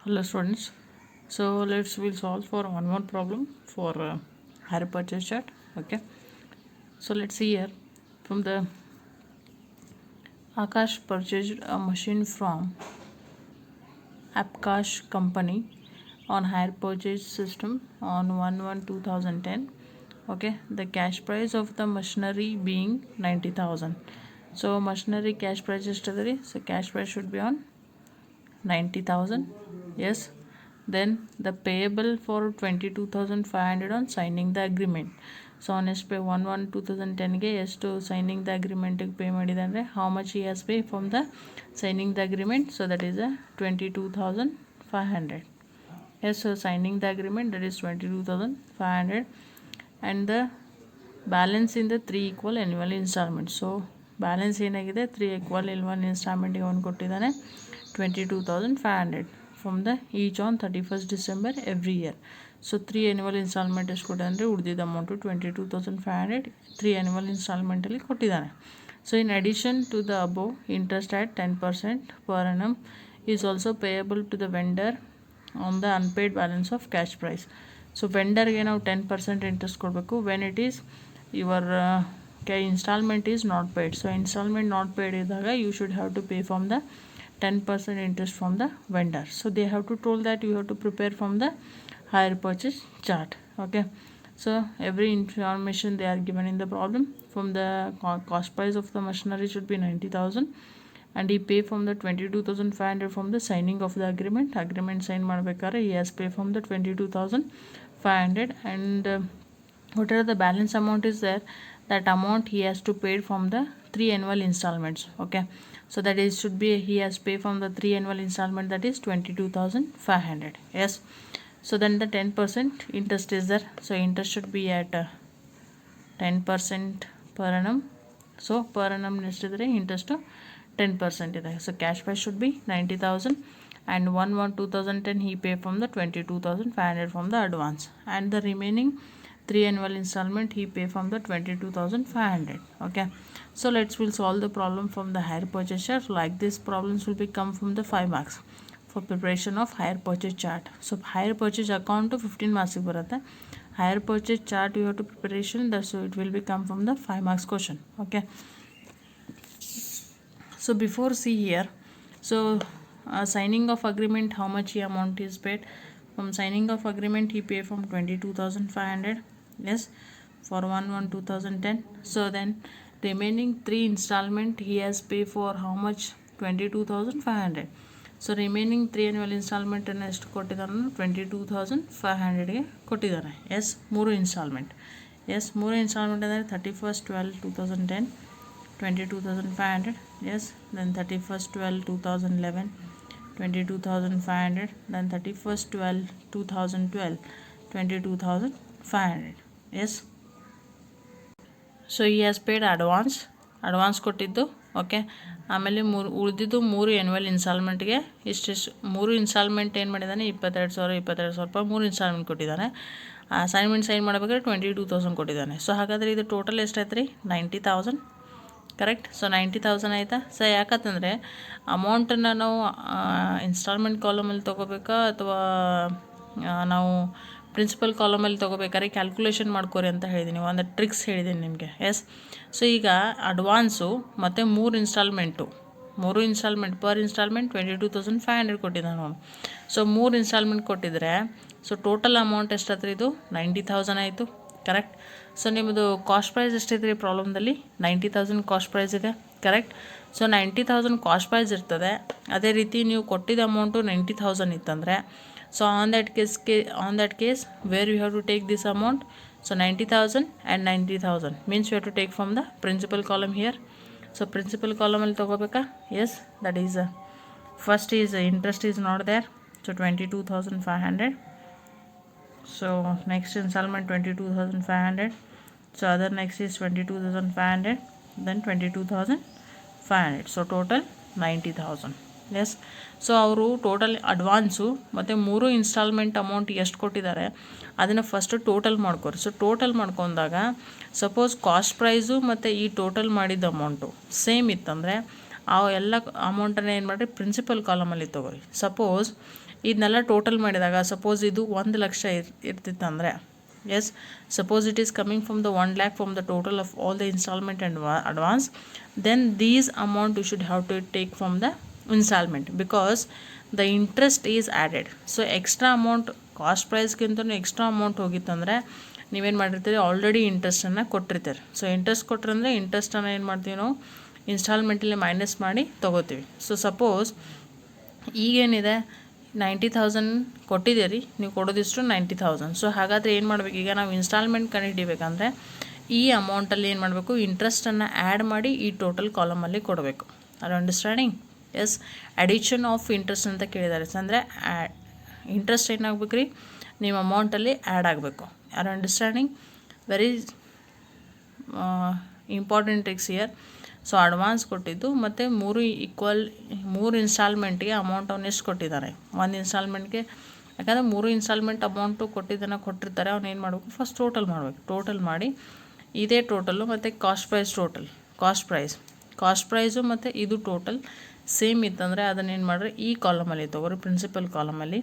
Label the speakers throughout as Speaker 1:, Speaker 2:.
Speaker 1: Hello students, so we'll solve for one more problem for hire purchase chart. Okay, so let's see here. From the Akash purchased a machine from Apkash company on hire purchase system on 1/1/2010. Okay, the cash price of the machinery being 90,000. So machinery cash price is so cash price should be on 90,000. Yes, then the payable for 22,500 on signing the agreement. So on his pay 1/1/2010 ಗೆ ಎಷ್ಟು signing the agreement pay ಮಾಡಿದೆ ಅಂದರೆ how much he has paid from the signing the agreement. So that is a 22,500. Yes, so signing the agreement, that is 22,500, and the balance in the 3 equal annual installments. So balance ಏನಾಗಿದೆ 3 equal annual installment ಗೆ ಅವನು ಕೊಟ್ಟಿದ್ದಾನೆ 22,500 from the each on 31st December every year. So 3 annual installment ಎಷ್ಟು ಕೊಟ್ಟಿದ್ದಾನೆ ಉಳಿದಿದ್ದ amount 22,500 3 annual installment ಅಲ್ಲಿ ಕೊಟ್ಟಿದ್ದಾನೆ. So in addition to the above, interest at 10% per annum is also payable to the vendor on the unpaid balance of cash price. So vendorಗೆ ನಾವು 10% interest ಕೊಡಬೇಕು when it is your installment is not paid. So installment not paid ಇದ್ದಾಗ you should have to pay from the 10% interest from the vendor. So they have to told that you have to prepare from the hire purchase chart. Okay, so every information they are given in the problem. From the cost price of the machinery should be 90,000, and he pay from the 22,500 from the signing of the agreement sign ಮಾಡಬೇಕಾದ್ರೆ he has pay from the 22,500, and whatever the balance amount is there, that amount he has to pay from the 3 annual installments. Okay, so that is should be he has pay from the 3 annual installment, that is 22,500. Yes, so then the 10% interest is there. So interest should be at 10% per annum. So per annum ಎಷ್ಟಿದ್ರೆ interest 10% ಇದೆ. So cash price should be 90,000, and 1/1/2010 he pay from the 22,500 from the advance, and the remaining 3 annual installment he pay from the 22,500. Okay, so we'll solve the problem from the hire purchase chart. Like this problems will be come from the 5 marks for preparation of hire purchase chart. So hire purchase account to 15 marks ಬರುತ್ತೆ. Hire purchase chart you have to preparation, that so it will be come from the 5 marks question. Okay, so before see here, so signing of agreement, how much amount is paid. From signing of agreement he pay from 22,500. Yes, for 1/1/2010. So then remaining 3 installment he has pay for how much 22,500. So remaining 3 annual installment ಅನ್ನು ಎಷ್ಟು ಕೊಟ್ಟಿದ್ದಾನೆ 22,500ಗೆ ಕೊಟ್ಟಿದ್ದಾನೆ. S 3 instalment. S 3 instalment ಅಂದರೆ 31st 12/2010 22,500. Yes then 31st 12/2011 22,500. Then 31st 12/2012 22,500. Yes so ಈ has paid advance ಕೊಟ್ಟಿದ್ದು. Okay, ಆಮೇಲೆ ಉಳಿದಿದ್ದು 3 annual ಇನ್ಸ್ಟಾಲ್ಮೆಂಟ್ಗೆ ಇಷ್ಟಿಷ್ಟು 3 ಇನ್ಸ್ಟಾಲ್ಮೆಂಟ್ ಏನು ಮಾಡಿದ್ದಾನೆ 22,000 ರೂಪಾಯಿ 3 ಇನ್ಸ್ಟಾಲ್ಮೆಂಟ್ ಕೊಟ್ಟಿದ್ದಾನೆ. ಅಸೈನ್ಮೆಂಟ್ ಸೈನ್ ಮಾಡಬೇಕಾದ್ರೆ 22,000 ಕೊಟ್ಟಿದ್ದಾನೆ. ಸೊ ಹಾಗಾದರೆ ಇದು ಟೋಟಲ್ ಎಷ್ಟಾಯ್ತು ರೀ 90,000. ಕರೆಕ್ಟ್. ಸೊ 90,000 ಆಯಿತಾ. ಸೊ ಯಾಕಂತಂದರೆ ಅಮೌಂಟನ್ನು ನಾವು ಇನ್ಸ್ಟಾಲ್ಮೆಂಟ್ ಕಾಲಮಲ್ಲಿ ತೊಗೋಬೇಕಾ ಅಥವಾ ನಾವು ಪ್ರಿನ್ಸಿಪಲ್ ಕಾಲಮಲ್ಲಿ ತೊಗೋಬೇಕಾದ್ರೆ ಕ್ಯಾಲ್ಕುಲೇಷನ್ ಮಾಡ್ಕೋರಿ ಅಂತ ಹೇಳಿದ್ದೀನಿ, ಒಂದು ಟ್ರಿಕ್ಸ್ ಹೇಳಿದ್ದೀನಿ ನಿಮಗೆ. ಎಸ್, ಸೊ ಈಗ ಅಡ್ವಾನ್ಸು ಮತ್ತು 3 ಇನ್ಸ್ಟಾಲ್ಮೆಂಟ್ ಪರ್ ಇನ್ಸ್ಟಾಲ್ಮೆಂಟ್ 22,500 ಕೊಟ್ಟಿದ್ದಾನೆ ಅವನು. ಸೊ 3 ಇನ್ಸ್ಟಾಲ್ಮೆಂಟ್ ಕೊಟ್ಟಿದ್ರೆ ಸೊ ಟೋಟಲ್ ಅಮೌಂಟ್ ಎಷ್ಟಾತ್ರಿ ಇದು 90,000 ಆಯಿತು. ಕರೆಕ್ಟ್. ಸೊ ನಿಮ್ಮದು ಕಾಸ್ಟ್ ಪ್ರೈಸ್ ಎಷ್ಟೈತೆ ರೀ ಪ್ರಾಬ್ಲಮ್ದಲ್ಲಿ 90,000 ಕಾಸ್ಟ್ ಪ್ರೈಸ್ ಇದೆ. ಕರೆಕ್ಟ್. ಸೊ 90,000 ಕಾಸ್ಟ್ ಪ್ರೈಸ್ ಇರ್ತದೆ. ಅದೇ ರೀತಿ ನೀವು ಕೊಟ್ಟಿದ್ದ ಅಮೌಂಟು 90,000 ಇತ್ತಂದರೆ, so on that case where you have to take this amount, so 90,000 and 90,000 means you have to take from the principal column here. So principal column ಅಲ್ಲಿ ತಗೋಬೇಕಾ. yes, that is first is interest is not there, so 22,500. so next installment 22,500. so other next is 22,500, then 22,500, so total 90,000. S, so ಅವರು total advance ಮತ್ತು 3 instalment amount ಎಷ್ಟು ಕೊಟ್ಟಿದ್ದಾರೆ ಅದನ್ನು first total ಮಾಡ್ಕೊರಿ. So total ಮಾಡ್ಕೊಂಡಾಗ suppose cost price ಮತ್ತು ಈ total ಮಾಡಿದ ಅಮೌಂಟು ಸೇಮ್ ಇತ್ತಂದರೆ ಆ ಎಲ್ಲ ಅಮೌಂಟನ್ನು ಏನು ಮಾಡಿರಿ ಪ್ರಿನ್ಸಿಪಲ್ ಕಾಲಮಲ್ಲಿ ತೊಗೊರಿ. ಸಪೋಸ್ ಇದನ್ನೆಲ್ಲ ಟೋಟಲ್ ಮಾಡಿದಾಗ ಸಪೋಸ್ ಇದು 1 lakh ಇರ್ತಿತ್ತಂದರೆ, yes, suppose it is coming from the 1 lakh from the total of all the installment and advance, then these amount you should have to take from the installment because the interest is added. So extra amount cost ಪ್ರೈಸ್ಗಿಂತಲೂ extra amount ಹೋಗಿತ್ತಂದರೆ ನೀವೇನು ಮಾಡಿರ್ತೀರಿ, already ಇಂಟ್ರೆಸ್ಟನ್ನು ಕೊಟ್ಟಿರ್ತೀರಿ. So interest ಕೊಟ್ಟರಂದರೆ ಇಂಟ್ರೆಸ್ಟನ್ನು ಏನು ಮಾಡ್ತೀವಿ ನಾವು ಇನ್ಸ್ಟಾಲ್ಮೆಂಟಲ್ಲಿ ಮೈನಸ್ ಮಾಡಿ ತೊಗೋತೀವಿ. ಸೊ ಸಪೋಸ್ ಈಗೇನಿದೆ 90,000 ಕೊಟ್ಟಿದ್ದೀರಿ, ನೀವು ಕೊಡೋದಿಷ್ಟು 90,000. ಸೊ ಹಾಗಾದರೆ ಏನು ಮಾಡಬೇಕು, ಈಗ ನಾವು ಇನ್ಸ್ಟಾಲ್ಮೆಂಟ್ ಕಂಡುಹಿಡಿಬೇಕಂದ್ರೆ ಈ ಅಮೌಂಟಲ್ಲಿ ಏನು ಮಾಡಬೇಕು, ಇಂಟ್ರೆಸ್ಟನ್ನು ಆ್ಯಡ್ ಮಾಡಿ ಈ ಟೋಟಲ್ ಕಾಲಮಲ್ಲಿ ಕೊಡಬೇಕು. Are understanding? Yes, addition of interest ಅಂತ ಕೇಳಿದ್ದಾರೆ. ಅಂದರೆ ಇಂಟ್ರೆಸ್ಟ್ ಏನಾಗಬೇಕು ರೀ, ನಿಮ್ಮ ಅಮೌಂಟಲ್ಲಿ ಆ್ಯಡ್ ಆಗಬೇಕು. Are understanding? Very important tricks year. So advance ಕೊಟ್ಟಿದ್ದು ಮತ್ತು 3 ಇನ್ಸ್ಟಾಲ್ಮೆಂಟ್ಗೆ ಅಮೌಂಟ್ ಅವ್ನು ಎಷ್ಟು ಕೊಟ್ಟಿದ್ದಾನೆ, 1 ಇನ್ಸ್ಟಾಲ್ಮೆಂಟ್ಗೆ, ಯಾಕಂದರೆ 3 ಇನ್ಸ್ಟಾಲ್ಮೆಂಟ್ ಅಮೌಂಟು ಕೊಟ್ಟಿರ್ತಾರೆ. ಅವ್ನು ಏನು ಮಾಡಬೇಕು, ಫಸ್ಟ್ ಟೋಟಲ್ ಮಾಡಬೇಕು. ಟೋಟಲ್ ಮಾಡಿ ಇದೇ ಟೋಟಲು ಮತ್ತು ಕಾಸ್ಟ್ ಪ್ರೈಸು ಮತ್ತು ಇದು ಟೋಟಲ್ ಸೇಮ್ ಇತ್ತಂದರೆ ಅದನ್ನೇನು ಮಾಡಿರಿ, ಈ ಕಾಲಮಲ್ಲಿ ತೊಗೊರಿ, ಪ್ರಿನ್ಸಿಪಲ್ ಕಾಲಮಲ್ಲಿ.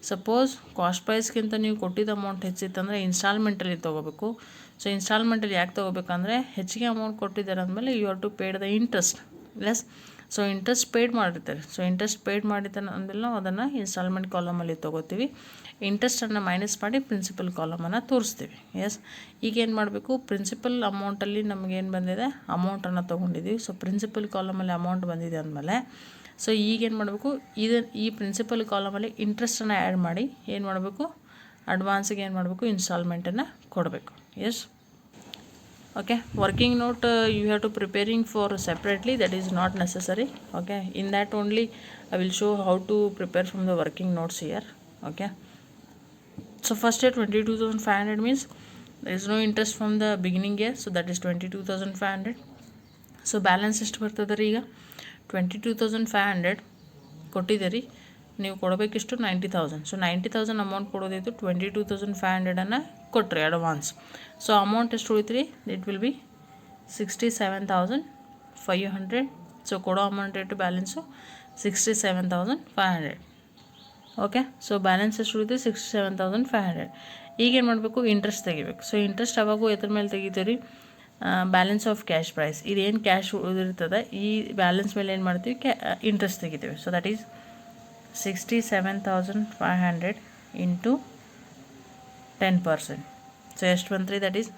Speaker 1: ಸಪೋಸ್ ಕಾಸ್ಟ್ ಪ್ರೈಸ್ಗಿಂತ ನೀವು ಕೊಟ್ಟಿದ್ದ ಅಮೌಂಟ್ ಹೆಚ್ಚಿತ್ತಂದರೆ ಇನ್ಸ್ಟಾಲ್ಮೆಂಟಲ್ಲಿ ತೊಗೋಬೇಕು. ಸೊ ಇನ್ಸ್ಟಾಲ್ಮೆಂಟಲ್ಲಿ ಯಾಕೆ ತೊಗೋಬೇಕಂದ್ರೆ ಹೆಚ್ಚಿಗೆ ಅಮೌಂಟ್ ಕೊಟ್ಟಿದ್ದಾರೆ ಅಂದಮೇಲೆ you have to paid the interest. Yes, so interest paid ಮಾಡಿರ್ತಾರೆ. ಸೊ ಇಂಟ್ರೆಸ್ಟ್ ಪೇಡ್ ಮಾಡಿದ್ದಾನೆ ಅಂದಮೇಲೆ ನಾವು ಅದನ್ನು ಇನ್ಸ್ಟಾಲ್ಮೆಂಟ್ ಕಾಲಮಲ್ಲಿ ತೊಗೋತೀವಿ. ಇಂಟ್ರೆಸ್ಟನ್ನು ಮೈನಸ್ ಮಾಡಿ ಪ್ರಿನ್ಸಿಪಲ್ ಕಾಲಮನ್ನು ತೋರಿಸ್ತೀವಿ. ಎಸ್, ಈಗೇನು ಮಾಡಬೇಕು, ಪ್ರಿನ್ಸಿಪಲ್ ಅಮೌಂಟಲ್ಲಿ ನಮಗೇನು ಬಂದಿದೆ, ಅಮೌಂಟನ್ನು ತೊಗೊಂಡಿದ್ದೀವಿ. ಸೊ ಪ್ರಿನ್ಸಿಪಲ್ ಕಾಲಮಲ್ಲಿ ಅಮೌಂಟ್ ಬಂದಿದೆ ಅಂದಮೇಲೆ ಸೊ ಈಗೇನು ಮಾಡಬೇಕು, ಈ ಪ್ರಿನ್ಸಿಪಲ್ ಕಾಲಮಲ್ಲಿ ಇಂಟ್ರೆಸ್ಟನ್ನು ಆ್ಯಡ್ ಮಾಡಿ ಏನು ಮಾಡಬೇಕು, ಅಡ್ವಾನ್ಸಿಗೆ ಏನು ಮಾಡಬೇಕು, ಇನ್ಸ್ಟಾಲ್ಮೆಂಟನ್ನು ಕೊಡಬೇಕು. Yes, okay, working note you have to preparing for separately, that is not necessary. Okay, in that only I will show how to prepare from the working notes here. Okay, so first year 22,500 means there is no interest from the beginning year, so that is 22,500. so balance ಎಷ್ಟು ಬರ್ತದೆ ರೀ, ಈಗ 22,500 ಕೊಟ್ಟಿದ್ದೀರಿ, ನೀವು ಕೊಡಬೇಕಿಷ್ಟು 90,000. So 90,000 amount ಕೊಡೋದಿತ್ತು, 22,500 ಕೊಟ್ಟರೆ advance. So amount ಎಷ್ಟು ಉಳಿತ್ರಿ, it will B 67,500. So ಕೊಡೋ amount rate balance 67,500. Okay, so balance ಎಷ್ಟು ಉಳಿತು, 67,500. ಈಗೇನು ಮಾಡಬೇಕು, ಇಂಟ್ರೆಸ್ಟ್ ತೆಗಿಬೇಕು. ಸೊ ಇಂಟ್ರೆಸ್ಟ್ ಯಾವಾಗೂ ಎದ್ರ ಮೇಲೆ ತೆಗಿತೀವಿ, ಬ್ಯಾಲೆನ್ಸ್ ಆಫ್ ಕ್ಯಾಶ್ ಪ್ರೈಸ್. ಇದೇನು ಕ್ಯಾಶ್ ಉಳಿದಿರ್ತದೆ ಈ ಬ್ಯಾಲೆನ್ಸ್ ಮೇಲೆ ಏನು ಮಾಡ್ತೀವಿ, ಇಂಟ್ರೆಸ್ಟ್ ತೆಗಿತೀವಿ. So that is 67,500 into 10%. So ಎಷ್ಟು ಬಂತ್ರಿ, that is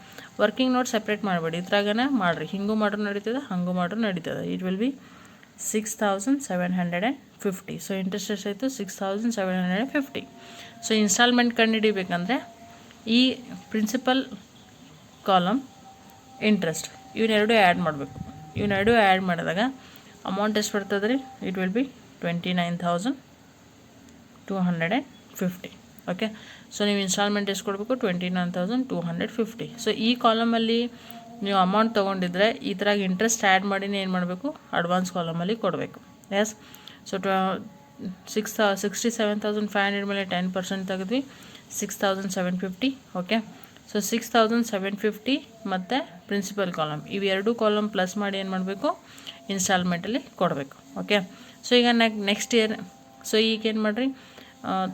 Speaker 1: working note separate ಮಾಡಬೇಡಿ, ಇದ್ರಾಗನ ಮಾಡಿರಿ, ಹಿಂಗೂ ಮಾಡ್ರೂ ನಡೀತದೆ, ಹಂಗೂ ಮಾಡ್ರೂ ನಡೀತದೆ. It will be 6,750. So interest ಎಷ್ಟಾಯಿತು, 6,750. ಸೊ ಇನ್ಸ್ಟಾಲ್ಮೆಂಟ್ ಕಂಡುಹಿಡಿಬೇಕಂದ್ರೆ ಈ ಪ್ರಿನ್ಸಿಪಲ್ ಕಾಲಮ್, ಇಂಟ್ರೆಸ್ಟ್, ಇವನ್ನೆರಡು ಆ್ಯಡ್ ಮಾಡಬೇಕು. ಇವನ್ನೆರಡು ಆ್ಯಡ್ ಮಾಡಿದಾಗ ಅಮೌಂಟ್ ಎಷ್ಟು ಬರ್ತದೆ ರೀ, it will be 29,250. Okay, so ನೀವು ಇನ್ಸ್ಟಾಲ್ಮೆಂಟ್ ಎಷ್ಟು ಕೊಡಬೇಕು, 29,250. ಸೊ ಈ ಕಾಲಮಲ್ಲಿ ನೀವು ಅಮೌಂಟ್ ತೊಗೊಂಡಿದ್ರೆ ಈ ಥರ ಇಂಟ್ರೆಸ್ಟ್ ಆ್ಯಡ್ ಮಾಡಿನೇ ಏನು ಮಾಡಬೇಕು, ಅಡ್ವಾನ್ಸ್ ಕಾಲಮಲ್ಲಿ ಕೊಡಬೇಕು. ಎಸ್, ಸೊ 67,500 ಮೇಲೆ 10% ತೆಗೆದ್ವಿ, 6,750. ಓಕೆ, ಸೊ 6,750 ಮತ್ತು ಪ್ರಿನ್ಸಿಪಲ್ ಕಾಲಮ್ ಇವೆರಡು ಕಾಲಮ್ ಪ್ಲಸ್ ಮಾಡಿ ಏನು ಮಾಡಬೇಕು, ಇನ್ಸ್ಟಾಲ್ಮೆಂಟಲ್ಲಿ ಕೊಡಬೇಕು. ಓಕೆ, ಸೊ ಈಗ ನೆಕ್ಸ್ಟ್ ಇಯರ್, ಸೊ ಈಗೇನು ಮಾಡಿರಿ,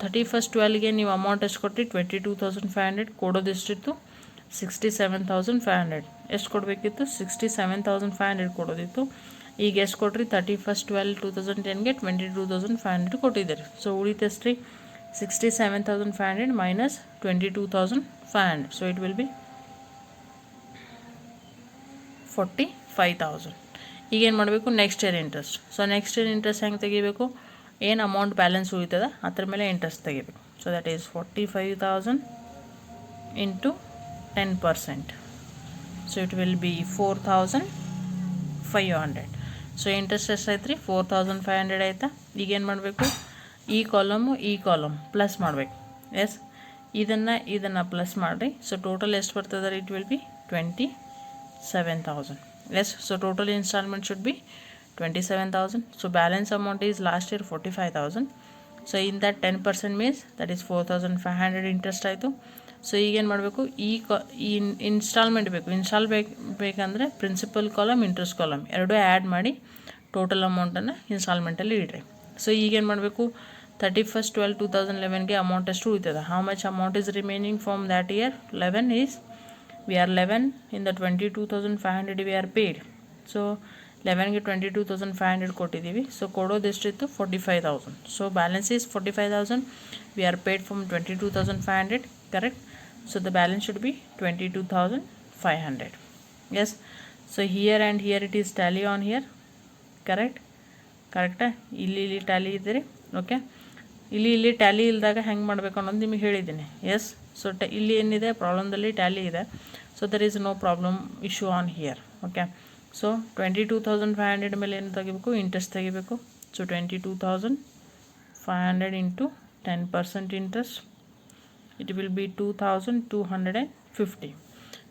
Speaker 1: 31st 12ಗೆ ನೀವು ಅಮೌಂಟ್ ಎಷ್ಟು ಕೊಟ್ಟಿರಿ, 22,500. ಕೊಡೋದೆಷ್ಟಿತ್ತು, 67,500. ಎಷ್ಟು ಕೊಡಬೇಕಿತ್ತು, 67,500 ಕೊಡೋದಿತ್ತು. ಈಗ ಎಷ್ಟು ಕೊಟ್ರಿ, 31st 12/2010ಗೆ 22,500 ಕೊಟ್ಟಿದ್ದೀರಿ. ಸೊ ಉಳಿತಷ್ಟು ರೀ, 67,500 minus 22,500. So it will B 45,000. ಈಗೇನು ಮಾಡಬೇಕು, next year interest. So next year interest ಹೆಂಗೆ ತೆಗಿಬೇಕು, ಏನು ಅಮೌಂಟ್ ಬ್ಯಾಲೆನ್ಸ್ ಉಳಿತದೆ ಅದ್ರ ಮೇಲೆ ಇಂಟ್ರೆಸ್ಟ್ ತೆಗಿಬೇಕು. So that is 45,000 into 10%. So it will be 4,500. So interest ಎಷ್ಟಾಯ್ತು ರೀ, 4,500 ಆಯಿತಾ. ಈಗೇನು ಮಾಡಬೇಕು, ಈ ಕಾಲಮ್ ಪ್ಲಸ್ ಮಾಡಬೇಕು. ಎಸ್, ಇದನ್ನು ಪ್ಲಸ್ ಮಾಡಿರಿ. ಸೊ ಟೋಟಲ್ ಎಷ್ಟು ಬರ್ತದೆ ರೀ, it will be 27,000. Yes, so total installment should be 27,000. So balance amount is last year 45,000. So in that 10% means that is 4,500 interest ಆಯಿತು. ಸೊ ಈಗೇನು ಮಾಡಬೇಕು, ಈ ಇನ್ಸ್ಟಾಲ್ಮೆಂಟ್ ಬೇಕಂದರೆ ಪ್ರಿನ್ಸಿಪಲ್ ಕಾಲಮ್, ಇಂಟ್ರೆಸ್ಟ್ ಕಾಲಮ್ ಎರಡೂ ಆ್ಯಡ್ ಮಾಡಿ ಟೋಟಲ್ ಅಮೌಂಟನ್ನು ಇನ್ಸ್ಟಾಲ್ಮೆಂಟಲ್ಲಿ ಇಡ್ರಿ. ಸೊ ಈಗೇನು ಮಾಡಬೇಕು, 31/12/2011 ಅಮೌಂಟ್ ಎಷ್ಟು ಉಳಿತದೆ. How much amount is remaining from that year? 11 is we are 11 in the 22,500 we are paid. So 11ಗೆ 22,500 ಕೊಟ್ಟಿದ್ದೀವಿ. ಸೊ ಕೊಡೋದು ಎಷ್ಟಿತ್ತು? 45,000. So balance is 45,000. we are paid from 22,500, correct? So the balance should be 22,500. yes. So here and here it is tally on here, ಕರೆಕ್ಟಾ? ಇಲ್ಲಿ Tally ಇದ್ದೀರಿ. Okay, ಇಲ್ಲಿ Tally ಇಲ್ದಾಗ ಹೆಂಗೆ ಮಾಡಬೇಕು ಅನ್ನೋದು ನಿಮಗೆ ಹೇಳಿದ್ದೀನಿ. ಎಸ್. ಸೊ ಇಲ್ಲಿ ಏನಿದೆ ಪ್ರಾಬ್ಲಮ್ದಲ್ಲಿ ಟ್ಯಾಲಿ ಇದೆ. So there is no problem issue on here. Okay, so 22,500 ಮೇಲೆ ಏನು ತೆಗಿಬೇಕು? ಇಂಟ್ರೆಸ್ಟ್ ತೆಗಿಬೇಕು. So 22,500 into 10% interest, it will be 2,250.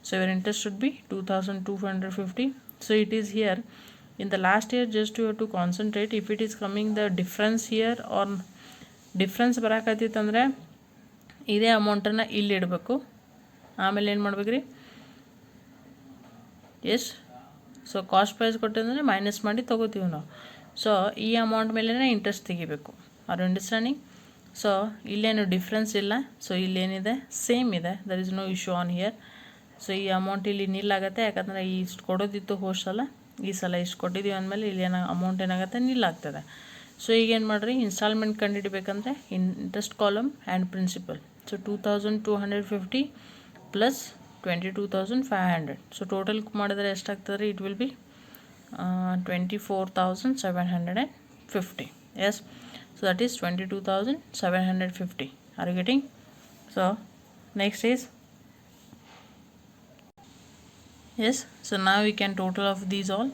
Speaker 1: So your interest should be 2,250. So it is here in the last year. Just you have to concentrate if it is coming the difference here or difference ಬರಾಕತ್ತಿತ್ತಂದರೆ ಇದೇ ಅಮೌಂಟನ್ನು ಇಲ್ಲಿ ಇಡಬೇಕು. ಆಮೇಲೆ ಏನು ಮಾಡ್ಬೇಕ್ರಿ? Yes. So cost price ಕೊಟ್ಟಿದ್ರೆ minus ಮಾಡಿ ತೊಗೋತೀವಿ ನಾವು. ಸೊ ಈ ಅಮೌಂಟ್ ಮೇಲೇ ಇಂಟ್ರೆಸ್ಟ್ ತೆಗಿಬೇಕು. Are understanding? ಸೊ ಇಲ್ಲೇನು ಡಿಫ್ರೆನ್ಸ್ ಇಲ್ಲ. ಸೊ ಇಲ್ಲೇನಿದೆ ಸೇಮ್ ಇದೆ. There is no issue on here. So ಈ ಅಮೌಂಟ್ ಇಲ್ಲಿ ನಿಲ್ಲಾಗುತ್ತೆ. ಯಾಕಂದರೆ ಇಷ್ಟು ಕೊಡೋದಿತ್ತು ಹೋಷ್ಟಲ್ಲ, ಈ ಸಲ ಇಷ್ಟು ಕೊಟ್ಟಿದ್ದೀವಿ ಅಂದಮೇಲೆ ಇಲ್ಲಿ ಅಮೌಂಟ್ ಏನಾಗುತ್ತೆ? ನಿಲ್ಲಾಗ್ತದೆ. ಸೊ ಈಗೇನು ಮಾಡಿರಿ? ಇನ್ಸ್ಟಾಲ್ಮೆಂಟ್ ಕಂಡುಹಿಡಿಬೇಕಂದ್ರೆ interest column and principal. So 2,250 plus 22,500. So total ಮಾಡಿದರೆ ಎಷ್ಟಾಗ್ತದೆ ರೀ? It will be 24,750. Yes. So that is 22,750. Are you getting? So next is, yes. So now we can total of these all.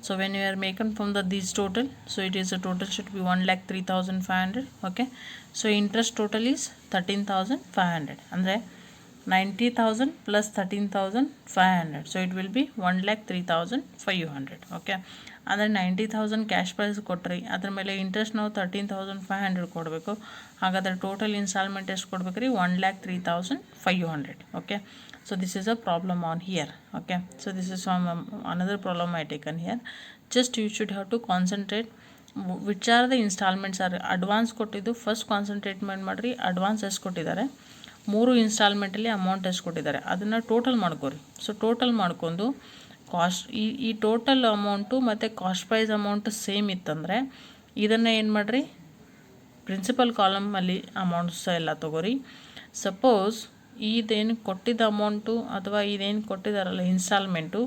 Speaker 1: So when you are making from these total, so it is a total should be 1,03,500. okay. So interest total is 13,500. andre 90,000 plus 13,500. so it will be 1,03,500. okay. ಅಂದರೆ 90,000 cash prize ಕೊಟ್ರಿ, ಅದ್ರ ಮೇಲೆ interest ನಾವು 13,500 ಕೊಡಬೇಕು. ಹಾಗಾದರೆ total instalment ಎಷ್ಟು ಕೊಡ್ಬೇಕು ರೀ? 1,03,500. Okay. So this is a problem on here. Okay. So this is another problem I taken here. Just you should have to concentrate which are the installments are advance ಕೊಟ್ಟಿದ್ದು. First ಕಾನ್ಸಂಟ್ರೇಟ್ಮೆಂಟ್ ಮಾಡಿರಿ. Advance ಎಷ್ಟು ಕೊಟ್ಟಿದ್ದಾರೆ, 3 ಇನ್ಸ್ಟಾಲ್ಮೆಂಟಲ್ಲಿ amount ಎಷ್ಟು ಕೊಟ್ಟಿದ್ದಾರೆ, ಅದನ್ನು total ಮಾಡ್ಕೋರಿ. So total ಮಾಡ್ಕೊಂಡು cost ಈ ಟೋಟಲ್ ಅಮೌಂಟು ಮತ್ತು ಕಾಸ್ಟ್ ಪ್ರೈಸ್ ಅಮೌಂಟು ಸೇಮ್ ಇತ್ತಂದರೆ ಇದನ್ನು ಏನು ಮಾಡಿರಿ? ಪ್ರಿನ್ಸಿಪಲ್ ಕಾಲಮಲ್ಲಿ ಅಮೌಂಟ್ಸ್ ಎಲ್ಲ ತೊಗೋರಿ. ಸಪೋಸ್ ಇದೇನು ಕೊಟ್ಟಿದ್ದ ಅಮೌಂಟು ಅಥವಾ ಇದೇನು ಕೊಟ್ಟಿದ್ದಾರಲ್ಲ ಇನ್ಸ್ಟಾಲ್ಮೆಂಟು,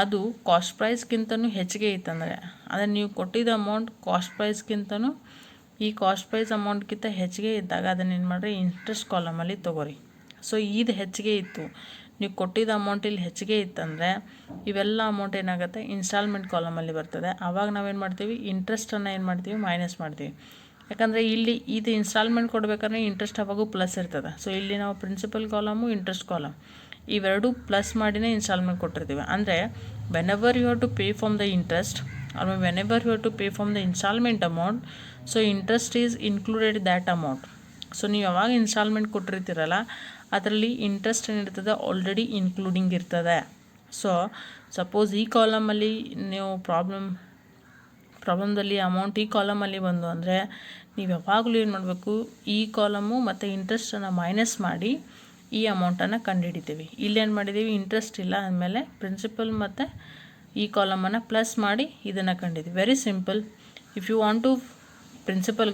Speaker 1: ಅದು ಕಾಸ್ಟ್ ಪ್ರೈಸ್ಗಿಂತನೂ ಹೆಚ್ಚಿಗೆ ಇತ್ತಂದರೆ, ಅಂದರೆ ನೀವು ಕೊಟ್ಟಿದ್ದ ಅಮೌಂಟ್ ಕಾಸ್ಟ್ ಪ್ರೈಸ್ಗಿಂತನೂ ಈ ಕಾಸ್ಟ್ ಪ್ರೈಸ್ ಅಮೌಂಟ್ಗಿಂತ ಹೆಚ್ಚಿಗೆ ಇದ್ದಾಗ ಅದನ್ನೇನು ಮಾಡಿರಿ? ಇಂಟ್ರೆಸ್ಟ್ ಕಾಲಮಲ್ಲಿ ತೊಗೋರಿ. ಸೊ ಇದು ಹೆಚ್ಚಿಗೆ ಇತ್ತು, ನೀವು ಕೊಟ್ಟಿದ್ದ ಅಮೌಂಟ್ ಇಲ್ಲಿ ಹೆಚ್ಚಿಗೆ ಇತ್ತಂದರೆ ಇವೆಲ್ಲ ಅಮೌಂಟ್ ಏನಾಗುತ್ತೆ? ಇನ್ಸ್ಟಾಲ್ಮೆಂಟ್ ಕಾಲಮಲ್ಲಿ ಬರ್ತದೆ. ಆವಾಗ ನಾವೇನು ಮಾಡ್ತೀವಿ? ಇಂಟ್ರೆಸ್ಟನ್ನು ಏನು ಮಾಡ್ತೀವಿ? ಮೈನಸ್ ಮಾಡ್ತೀವಿ. ಯಾಕಂದರೆ ಇಲ್ಲಿ ಇದು ಇನ್ಸ್ಟಾಲ್ಮೆಂಟ್ ಕೊಡಬೇಕಾದ್ರೆ ಇಂಟ್ರೆಸ್ಟ್ ಅವಾಗೂ ಪ್ಲಸ್ ಇರ್ತದೆ. ಸೊ ಇಲ್ಲಿ ನಾವು ಪ್ರಿನ್ಸಿಪಲ್ ಕಾಲಮು ಇಂಟ್ರೆಸ್ಟ್ ಕಾಲಮ್ ಇವೆರಡೂ ಪ್ಲಸ್ ಮಾಡಿನೇ ಇನ್ಸ್ಟಾಲ್ಮೆಂಟ್ ಕೊಟ್ಟಿರ್ತೀವಿ. ಅಂದರೆ whenever you have to pay from the interest or whenever you have to pay from the installment amount, so interest is included that amount. So ನೀವು ಯಾವಾಗ installment ಕೊಟ್ಟಿರ್ತೀರಲ್ಲ ಅದರಲ್ಲಿ interest ಏನಿರ್ತದೆ already including ಇರ್ತದೆ. So suppose ಈ ಕಾಲಮಲ್ಲಿ ನೀವು ಪ್ರಾಬ್ಲಮ್ದಲ್ಲಿ amount ಈ ಕಾಲಮಲ್ಲಿ ಬಂದು ಅಂದರೆ ನೀವು ಯಾವಾಗಲೂ ಏನು ಮಾಡಬೇಕು? ಈ ಕಾಲಮು ಮತ್ತು ಇಂಟ್ರೆಸ್ಟನ್ನು ಮೈನಸ್ ಮಾಡಿ ಈ ಅಮೌಂಟನ್ನು ಕಂಡುಹಿಡಿತೀವಿ. ಇಲ್ಲೇನು ಮಾಡಿದ್ದೀವಿ? ಇಂಟ್ರೆಸ್ಟ್ ಇಲ್ಲ ಅಂದಮೇಲೆ ಪ್ರಿನ್ಸಿಪಲ್ ಮತ್ತು ಈ ಕಾಲಮನ್ನು ಪ್ಲಸ್ ಮಾಡಿ ಇದನ್ನು ಕಂಡಿದ್ದೀವಿ. Very simple. If you want to principal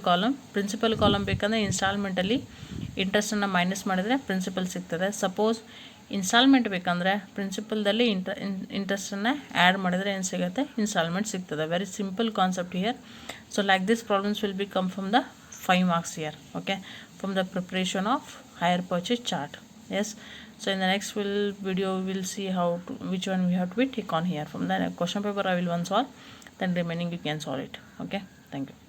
Speaker 1: column ಬೇಕಂದರೆ ಇನ್ಸ್ಟಾಲ್ಮೆಂಟಲ್ಲಿ ಇಂಟ್ರೆಸ್ಟನ್ನು ಮೈನಸ್ ಮಾಡಿದರೆ ಪ್ರಿನ್ಸಿಪಲ್ ಸಿಗ್ತದೆ. ಸಪೋಸ್ ಇನ್ಸ್ಟಾಲ್ಮೆಂಟ್ ಬೇಕಂದರೆ ಪ್ರಿನ್ಸಿಪಲ್ದಲ್ಲಿ ಇಂಟ್ರೆಸ್ಟನ್ನು ಆ್ಯಡ್ ಮಾಡಿದರೆ ಏನು ಸಿಗುತ್ತೆ? ಇನ್ಸ್ಟಾಲ್ಮೆಂಟ್ ಸಿಗ್ತದೆ. Very simple concept here. So like this problems will be come from the 5 marks here. okay, from the preparation of hire purchase chart. yes. So in the next video we will see which one we have to take on here. From the question paper I will one solve, then remaining you can solve it. okay, thank you.